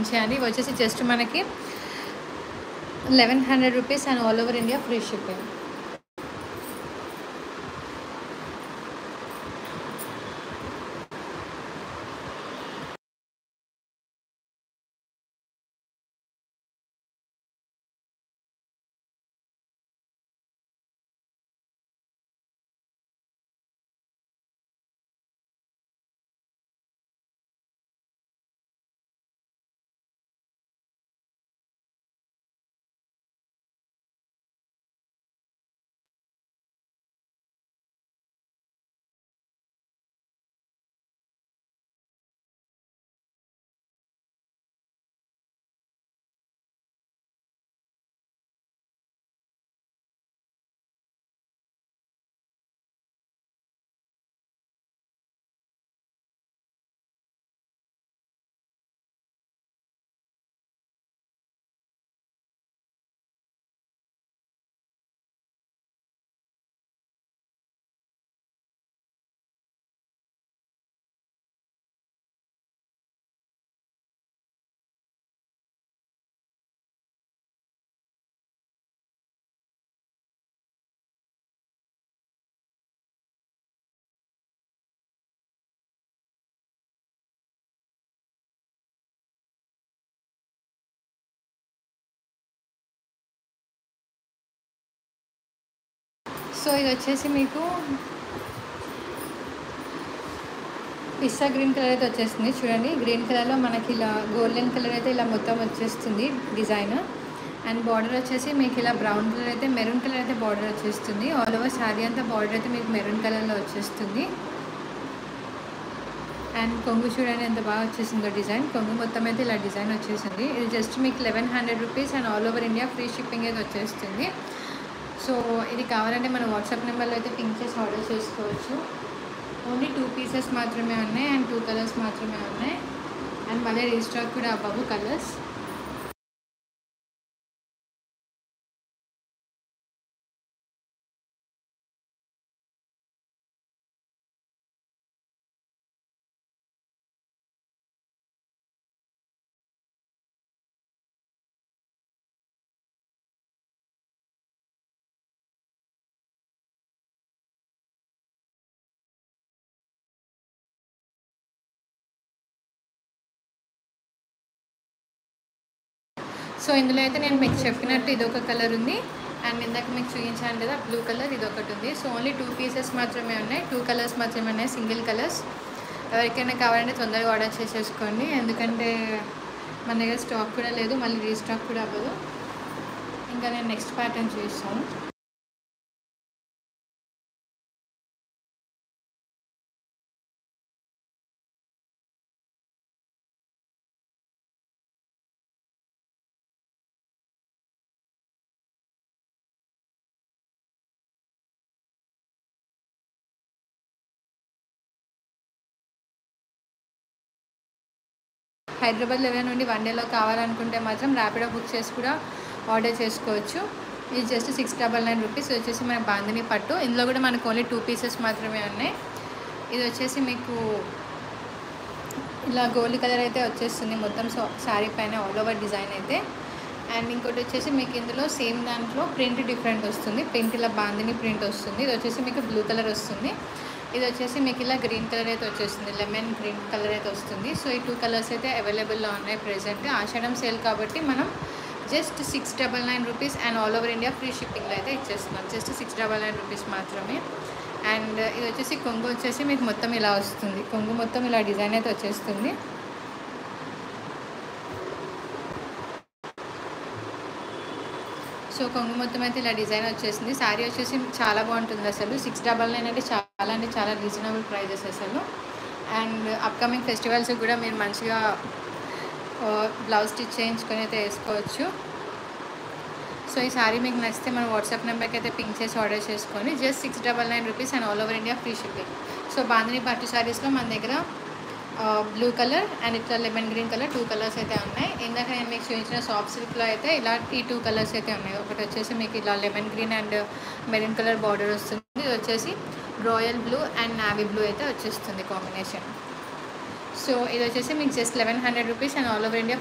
Pink చేయండి. ఇవి వచ్చేసి జస్ట్ మనకి 1100 rupees and all over India free shipping. So ఇది వచ్చేసి మీకు పిస్తా గ్రీన్ కలర్ అయితే వచ్చేస్తుంది. చూడండి, గ్రీన్ కలర్లో మనకి ఇలా గోల్డెన్ కలర్ అయితే ఇలా మొత్తం వచ్చేస్తుంది డిజైన్. అండ్ బార్డర్ వచ్చేసి మీకు ఇలా బ్రౌన్ కలర్ అయితే మెరూన్ కలర్ అయితే బార్డర్ వచ్చేస్తుంది. ఆల్ ఓవర్ శారీ అంతా బార్డర్ అయితే మీకు మెరూన్ కలర్లో వచ్చేస్తుంది. అండ్ కొంగు చూడండి ఎంత బాగా వచ్చేసిందో డిజైన్. కొంగు మొత్తం అయితే ఇలా డిజైన్ వచ్చేసింది. ఇది జస్ట్ మీకు 1100 rupees and all over India free shipping అయితే వచ్చేస్తుంది. సో ఇది కావాలంటే మన వాట్సాప్ నెంబర్లో అయితే పింక్ చేసి ఆర్డర్ చేసుకోవచ్చు. ఓన్లీ 2 పీసెస్ మాత్రమే ఉన్నాయి అండ్ 2 కలర్స్ మాత్రమే ఉన్నాయి. అండ్ మళ్ళీ రీస్టాక్ కూడా అవ్వవు కలర్స్. సో ఇందులో అయితే నేను మీకు చెప్పినట్టు ఇదొక కలర్ ఉంది అండ్ ఇందాక మీకు చూపించాను కదా బ్లూ కలర్, ఇది ఒకటి ఉంది. సో ఓన్లీ 2 పీసెస్ మాత్రమే ఉన్నాయి, 2 కలర్స్ మాత్రమే ఉన్నాయి, సింగిల్ కలర్స్. ఎవరికైనా కావాలంటే తొందరగా ఆర్డర్ చేసేసుకోండి, ఎందుకంటే మన దగ్గర స్టాక్ కూడా లేదు, మళ్ళీ రీస్టాక్ కూడా అవ్వదు. ఇంకా నేను నెక్స్ట్ ప్యాటర్న్ చూస్తాను. హైదరాబాద్ లెవెల్ నుండి 1 డేలో కావాలనుకుంటే మాత్రం ర్యాపిడో బుక్ చేసి కూడా ఆర్డర్ చేసుకోవచ్చు. ఇది జస్ట్ 699 రూపీస్. ఇది వచ్చేసి మన బాందిని పట్టు. ఇందులో కూడా మనకు ఓన్లీ 2 పీసెస్ మాత్రమే ఉన్నాయి. ఇది వచ్చేసి మీకు ఇలా గోల్డ్ కలర్ అయితే వచ్చేస్తుంది మొత్తం శారీ పైన ఆల్ ఓవర్ డిజైన్ అయితే. అండ్ ఇంకోటి వచ్చేసి మీకు ఇందులో సేమ్ దాంట్లో ప్రింట్ డిఫరెంట్ వస్తుంది. ప్రింట్ ఇలా బాందిని ప్రింట్ వస్తుంది. ఇది వచ్చేసి మీకు బ్లూ కలర్ వస్తుంది. ఇది వచ్చేసి మీకు ఇలా గ్రీన్ కలర్ అయితే వచ్చేస్తుంది, లెమన్ గ్రీన్ కలర్ అయితే వస్తుంది. సో ఈ 2 కలర్స్ అయితే అవైలబుల్లో ఉన్నాయి ప్రెజెంట్. ఆషాఢం సేల్ కాబట్టి మనం just 699 rupees and all over India free షిప్పింగ్లో అయితే ఇచ్చేస్తున్నాం. జస్ట్ 699 రూపీస్ మాత్రమే. అండ్ ఇది వచ్చేసి కొంగు వచ్చేసి మీకు మొత్తం ఇలా వస్తుంది. కొంగు మొత్తం ఇలా డిజైన్ అయితే వచ్చేస్తుంది. సో కొంగు మొత్తం అయితే ఇలా డిజైన్ వచ్చేసింది. శారీ వచ్చేసి చాలా బాగుంటుంది అసలు. 699 అంటే చాలా రీజనబుల్ ప్రైజెస్ అసలు. అండ్ అప్కమింగ్ ఫెస్టివల్స్ కూడా మీరు మంచిగా బ్లౌజ్ స్టిచ్ చేయించుకొని అయితే వేసుకోవచ్చు. సో ఈ శారీ మీకు నచ్చితే మన వాట్సాప్ నెంబర్కి అయితే పింక్ చేసి ఆర్డర్ చేసుకొని just 699 rupees and all over India free shipping. So bandhani పట్టు శారీస్లో మన దగ్గర బ్లూ కలర్ అండ్ ఇట్లా లెమన్ గ్రీన్ కలర్ 2 కలర్స్ అయితే ఉన్నాయి. ఇందాక నేను మీకు చూపించిన సాఫ్ట్ సిల్క్లో అయితే ఇలా ఈ 2 కలర్స్ అయితే ఉన్నాయి. ఒకటి వచ్చేసి మీకు ఇలా lemon green and maroon colour border వస్తుంది. ఇది వచ్చేసి royal blue and navy blue అయితే వచ్చేస్తుంది కాంబినేషన్. సో ఇది వచ్చేసి మీకు just 1100 rupees and all over India